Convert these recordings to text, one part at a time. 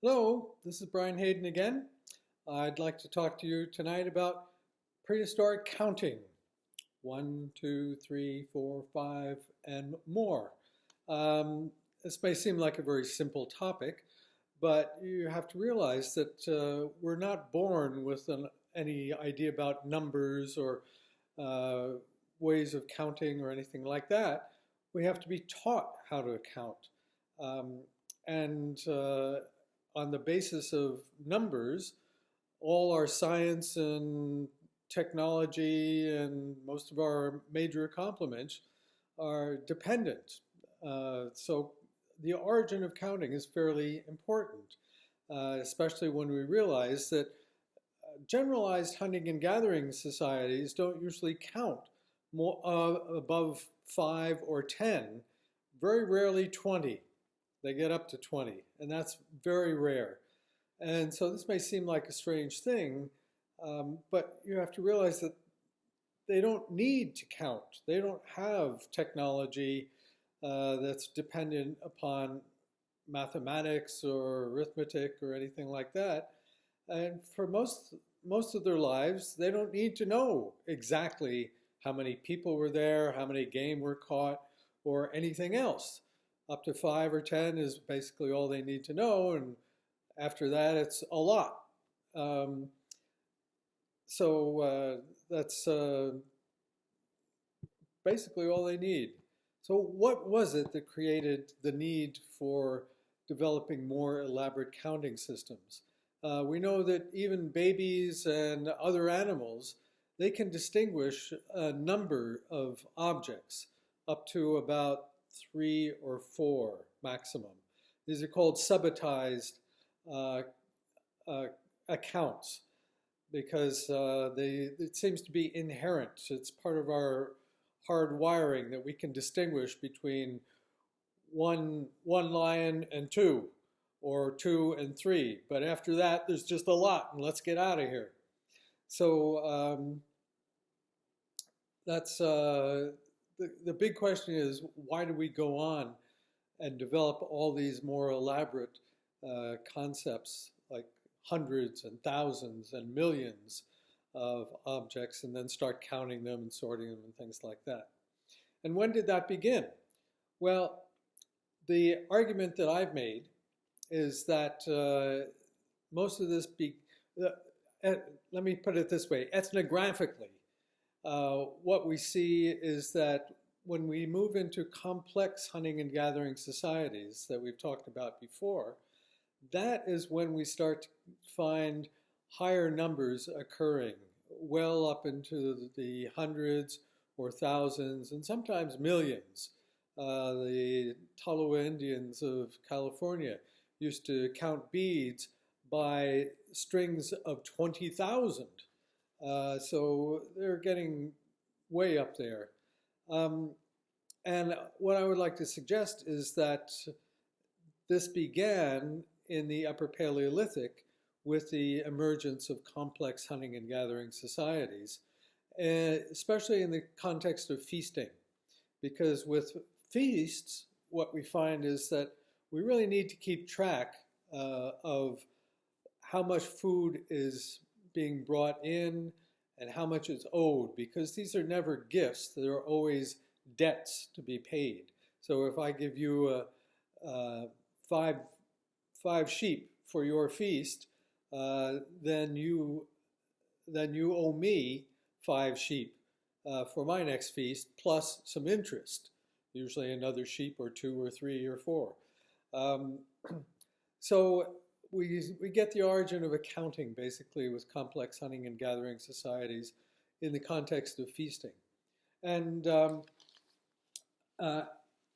Hello, this is Brian Hayden again. I'd like to talk to you tonight about prehistoric counting. 1, 2, 3, 4, 5, and more. This may seem like a very simple topic, but you have to realize that we're not born with any idea about numbers or ways of counting or anything like that. We have to be taught how to count. And on the basis of numbers, all our science and technology and most of our major accomplishments are dependent. So the origin of counting is fairly important, especially when we realize that generalized hunting and gathering societies don't usually count more, above 5 or 10, very rarely 20. They get up to 20, and that's very rare. And so this may seem like a strange thing, but you have to realize that they don't need to count. They don't have technology that's dependent upon mathematics or arithmetic or anything like that. And for most of their lives, they don't need to know exactly how many people were there, how many game were caught, or anything else. Up to 5 or 10 is basically all they need to know, and after that, it's a lot. That's basically all they need. So what was it that created the need for developing more elaborate counting systems? We know that even babies and other animals, they can distinguish a number of objects up to about 3 or 4 maximum. These are called subitized accounts because it seems to be inherent. It's part of our hard wiring that we can distinguish between one lion and 2, or 2 and 3. But after that, there's just a lot, and let's get out of here. So that's the big question is, why do we go on and develop all these more elaborate concepts like hundreds and thousands and millions of objects and then start counting them and sorting them and things like that? And when did that begin? Well, the argument that I've made is that most of this, let me put it this way, ethnographically, what we see is that when we move into complex hunting and gathering societies that we've talked about before, that is when we start to find higher numbers occurring, well up into the hundreds or thousands and sometimes millions. The Tolowa Indians of California used to count beads by strings of 20,000. So they're getting way up there. And what I would like to suggest is that this began in the Upper Paleolithic with the emergence of complex hunting and gathering societies, especially in the context of feasting. Because with feasts, what we find is that we really need to keep track of how much food is being brought in and how much is owed, because these are never gifts. They're always debts to be paid. So if I give you five sheep for your feast, then you owe me 5 sheep for my next feast, plus some interest, usually another sheep or 2 or 3 or 4. So we get the origin of accounting basically with complex hunting and gathering societies in the context of feasting. And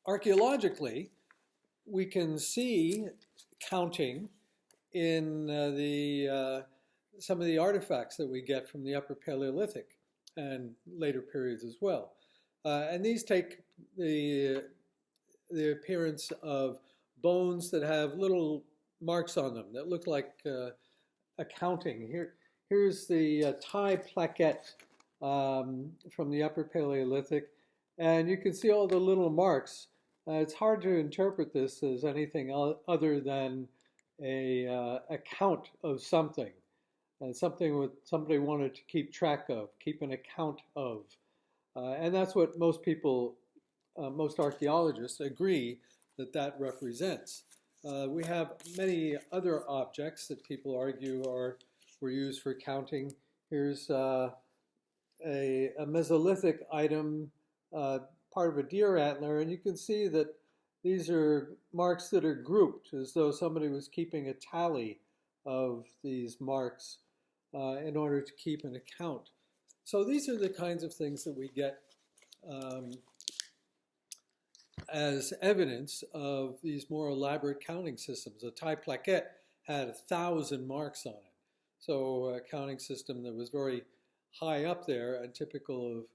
archaeologically, we can see counting in some of the artifacts that we get from the Upper Paleolithic and later periods as well. And these take the appearance of bones that have little marks on them that look like accounting. Here's the Thai plaquette from the Upper Paleolithic, and you can see all the little marks. It's hard to interpret this as anything other than a account of something, and something that somebody wanted to keep track of, keep an account of. And that's what most people, most archaeologists agree that that represents. We have many other objects that people argue were used for counting. Here's a Mesolithic item, part of a deer antler, and you can see that these are marks that are grouped as though somebody was keeping a tally of these marks in order to keep an account. So these are the kinds of things that we get as evidence of these more elaborate counting systems. A Thai plaquette had 1,000 marks on it. So a counting system that was very high up there and typical of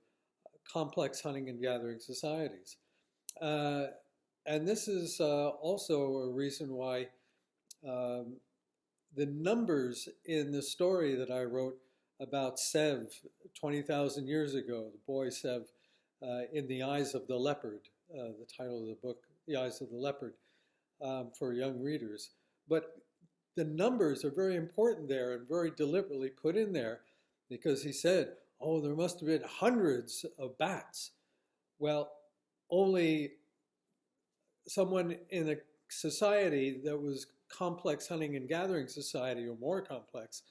complex hunting and gathering societies. And this is also a reason why the numbers in the story that I wrote about Sev 20,000 years ago, the boy Sev in the Eyes of the Leopard, the title of the book, The Eyes of the Leopard, for young readers. But the numbers are very important there and very deliberately put in there because he said, oh, there must have been hundreds of bats. Well, only someone in a society that was complex hunting and gathering society or more complex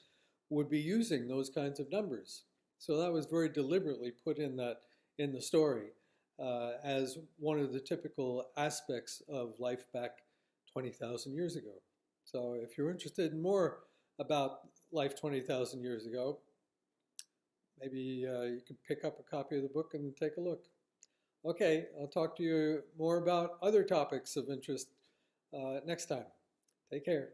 would be using those kinds of numbers. So that was very deliberately put in the story as one of the typical aspects of life back 20,000 years ago. So if you're interested in more about life 20,000 years ago, maybe you can pick up a copy of the book and take a look. Okay, I'll talk to you more about other topics of interest next time. Take care.